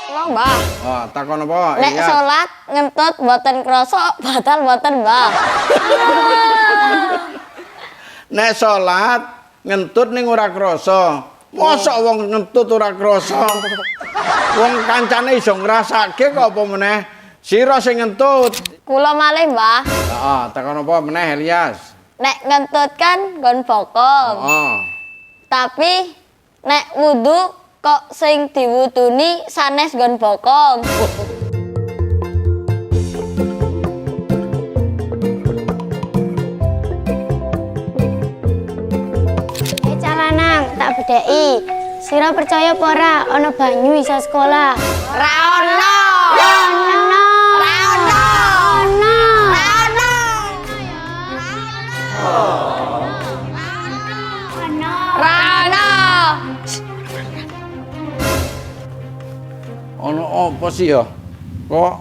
Kula, Mbah. Oh, takon apa? Nek salat ngentut mboten krasa batal mboten, Mbah. Nek salat ngentut ning ora krasa. Mosok wong ngentut ora krasa. Wong kancane iso ngrasake kok apa meneh sira sing ngentut. Kula malih, Mbah. Heeh, takon apa meneh Elias? Nek ngentut kan nggon bokong. Heeh. Tapi nek wudu kok sing diwuduni sanes nggon bokong. Calanang tak bedheki. Sira percaya apa ora ana banyu iso sekolah? Ra ono. Ono. Ra ono. Ono. Ra ono. Ra ono. Ono apa sih ya? Kok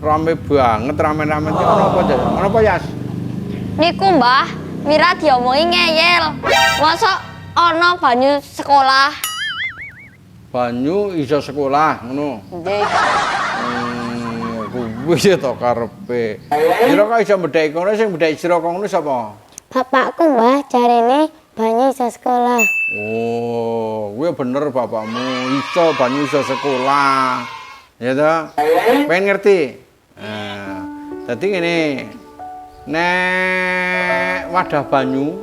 rame banget rame-rame iki ono apa aja? Ono apa Yas? Niku, Mbah, Mira diomongi ngeyel. Mosok ana banyu sekolah. Banyu iso sekolah ngono. Nggih. Kuwi to karepe. Sira kok iso mbedheki kono sing mbedheki sira kono sapa? Bapakku, Mbah, jarene banyu iso sekolah. Oh, kuwi bener bapakmu iso banyu iso sekolah. Ya toh? Pengen ngerti? Nah, dadi ngene. Nek wadah banyu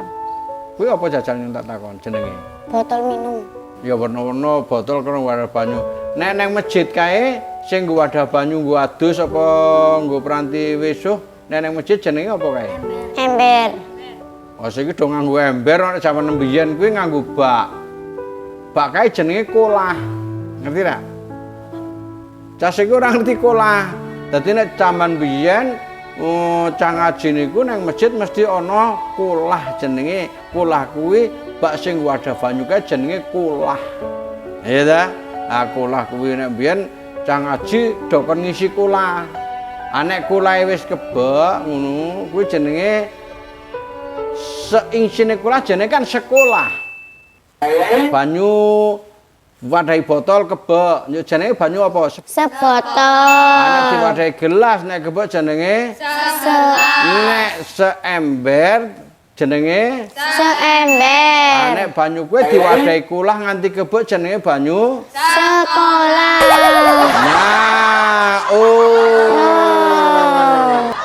kuwi apa jajal yang tak takon jenenge? Botol minum. Ya warna-warna botol karo wadah banyu. Nek nang masjid kae sing nggo wadah banyu nggo adus apa nggo piranti wisuh, nek nang masjid jenenge apa kae? Ember. Oh, saiki do nganggo ember nek jaman mbiyen kuwi nganggo bak. Bak kae jenenge kolah. Ngerti ra? Cah saiki ora ngerti kolah. Dadi nek jaman mbiyen cah ngaji niku nang masjid mesti ana kolah jenenge. Kolah kuwi bak sing wadah banyu kae jenenge kolah. Iya ta? Ah kolah kuwi nek mbiyen cah ngaji do kon ngisi kolah. Nek kolahe wis kebek ngono kuwi jenenge seingsine kolah jenenge kan sekolah. Banyu wadahi botol kebek, jenenge banyu apa? Sebotol. Nek diwadahi gelas nek kebek jenenge nek seember jenenge Seember. nek banyu kuwi diwadahi kulah nganti kebek jenenge banyu Sekolah. nah oh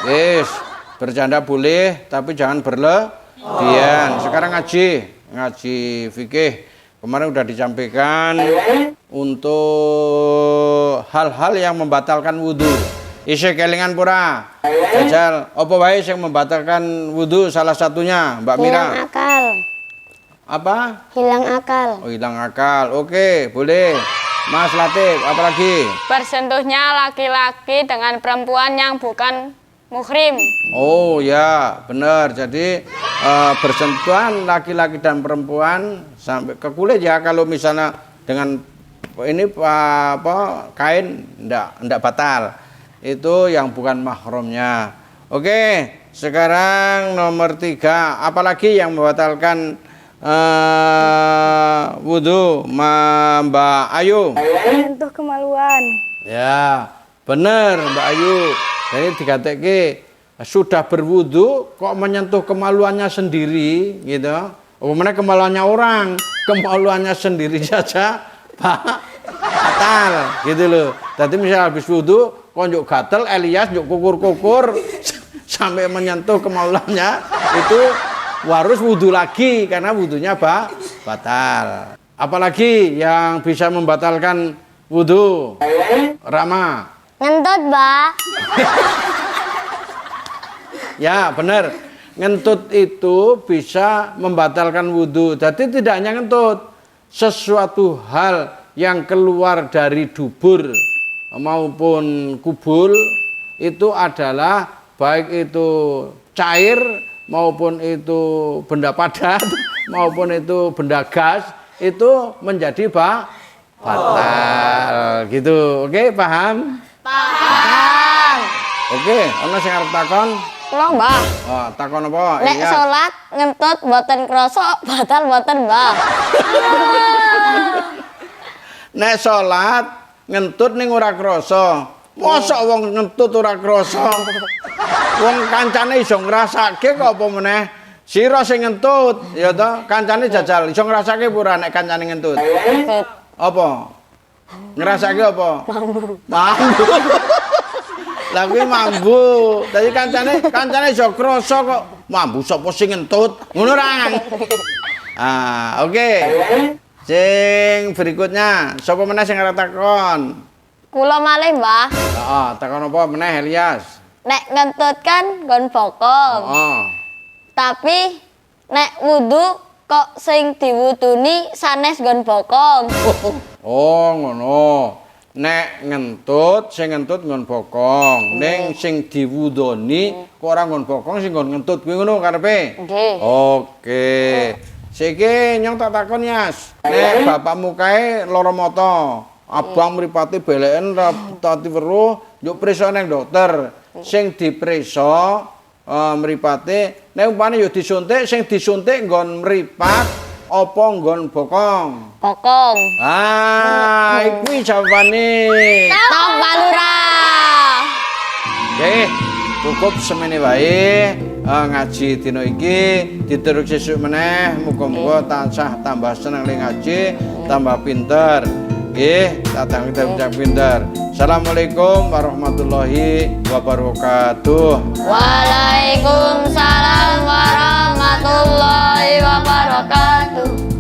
yes bercanda boleh tapi jangan berlebihan. Sekarang ngaji fikih kemarin udah disampaikan untuk hal-hal yang membatalkan wudhu. Isih kelingan pura. Jajal, apa wae sing membatalkan wudhu salah satunya, Mbak Mira? Hilang akal. Apa? Hilang akal. Oh, hilang akal. Oke, boleh. Mas Latif, apa lagi? Bersentuhnya laki-laki dengan perempuan yang bukan muhrim. Oh ya, benar. Jadi bersentuhan laki-laki dan perempuan sampai ke kulit ya. Kalau misalnya dengan ini apa kain ndak batal. Itu yang bukan mahramnya. Oke, sekarang nomor 3. Apalagi yang membatalkan wudhu, Mbak Ayu? Menyentuh kemaluan. Ya, benar Mbak Ayu. Jadi dikatakan sudah berwudu kok menyentuh kemaluannya sendiri gitu. Oh, mana kemaluannya orang, kemaluannya sendiri saja batal gitu loh. Tadi misal habis wudu kok njuk gatel Elias njuk kukur-kukur sampai menyentuh kemaluannya itu harus wudu lagi karena wudunya batal. Apalagi yang bisa membatalkan wudu? Rama. Ngentut, Mbak. Ya benar, ngentut itu bisa membatalkan wudhu. Jadi tidak hanya ngentut, sesuatu hal yang keluar dari dubur maupun kubul itu adalah baik itu cair maupun itu benda padat maupun itu benda gas itu menjadi batal gitu. Oke, paham? Paham. Oke, ana sing arep takon? Kula, Mbah. Oh, takon apa? Nek Iya. salat ngentut mboten krasa batal mboten, Mbah. Nek salat ngentut ning ora krasa. Mosok wong ngentut ora krasa. Wong kancane iso ngrasake kok apa meneh. Sira sing ngentut, ya toh, kancane jajal iso ngrasake apa ora nek kancane ngentut? Apa? Ngrasake apa? Mambu. Mambu. Lah kuwi mambu. Dadi kancane iso krasa kok mambu sapa sing ngentut? Ngono ra. Oke. Sing berikutnya, sapa meneh sing arep takon? Kula malih, Mbah. Heeh, takon apa meneh Elias? Nek ngentut kan nggon bokong. Heeh. Tapi nek wudu kok sing diwuduni sanes nggon bokong. Oh, ngono. Nek ngentut, sing ngentut nggon bokong. Ning sing diwudoni kok ora nggon bokong, sing nggon ngentut kuwi ngono karepe? Nggih. Oke. Siki nyong tak takon, Yas. Nek bapakmu kae lara mata, abang mripate beleken tati weruh, njuk prisa nang dokter. Sing diprisa mripate, nek umpane ya disuntik, sing disuntik nggon mripat apa nggon bokong? Bokong. Iku jawabane. Top Pak Lurah. Oke, cukup semene wae ngaji dina iki diterus sesuk meneh muga-muga tansah tambah seneng ning ngaji, tambah pinter. Nggih, tatang pinter. Assalamualaikum warahmatullahi wabarakatuh. Waalaikumsalam warahmatullahi wabarakatuh.